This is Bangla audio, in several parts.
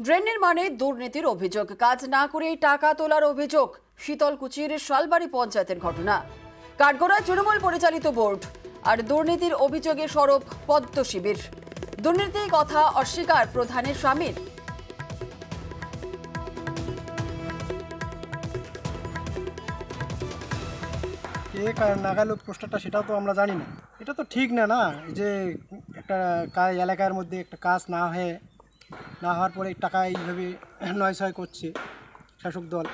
ড্রেনের মানে দুর্নীতির অভিযোগ, কাজ না করেই টাকা তোলার অভিযোগ। শীতলকুচির শালবাড়ি পঞ্চায়েতের ঘটনা। কাঠগড়ায় তৃণমূল পরিচালিত বোর্ড আর দুর্নীতির অভিযোগে সরব পদ্ম শিবির। দুর্নীতির কথা অস্বীকার প্রধানের স্বামীর। কে নাগালো পোস্টারটা সেটাও তো আমরা জানি না। এটা তো ঠিক না, না এই যে একটা এলাকার মধ্যে একটা কাজ না হওয়ার পরে টাকা এইভাবে নয়ছয় করছে শাসক দল।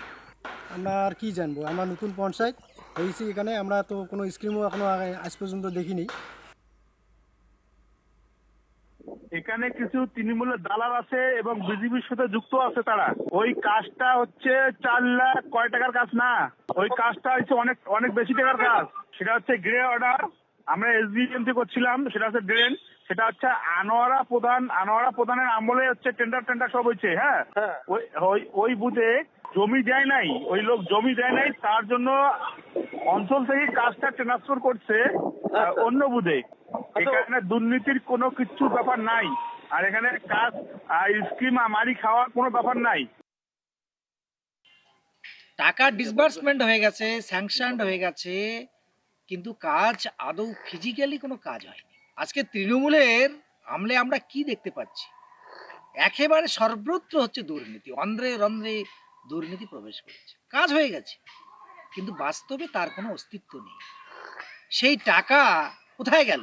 আমরা আর কি জানবো, আমরা নতুন পঞ্চায়েত হয়েছি এখানে, আমরা তো কোনো স্কিমও এখনো আজ পর্যন্ত দেখিনি। এখানে কিছু তৃণমূলের দালাল আছে এবং বিজেপির সাথে যুক্ত আছে। তারা ওই কাজটা হচ্ছে 4 লাখ কয় টাকার কাজ না, ওই কাজটা হচ্ছে অনেক অনেক বেশি টাকার কাজ। সেটা হচ্ছে গ্রে অর্ডার, আমরা এসবিএম থেকে করছিলাম। সেটা হচ্ছে ড্রেন, সেটা হচ্ছে আনোয়ারা প্রধানের আমলে হচ্ছে টেন্ডার সব হয়েছে। হ্যাঁ, ওই বুথে জমি দেয় নাই, ওই লোক জমি দেয় নাই, তার জন্য অঞ্চল থেকে কাজটা ট্রান্সফার করছে অন্য বুথে। এখানে দুর্নীতির কোনো কিছু ব্যাপার নাই, আর এখানে কাজ স্কিম মারি খাওয়ার কোনো ব্যাপার নাই। টাকা ডিসবার্সমেন্ট হয়ে গেছে, স্যাংশনড হয়ে গেছে, কিন্তু কাজ আদৌ ফিজিক্যালি কোনো কাজ হয়নি। আজকে তৃণমূলের আমলে আমরা কি দেখতে পাচ্ছি? একেবারে সর্বত্র হচ্ছে দুর্নীতি, অন্ধ্রে রন্ধ্রে দুর্নীতি প্রবেশ করেছে। কাজ হয়ে গেছে, কিন্তু বাস্তবে তার কোনো অস্তিত্ব নেই। সেই টাকা কোথায় গেল?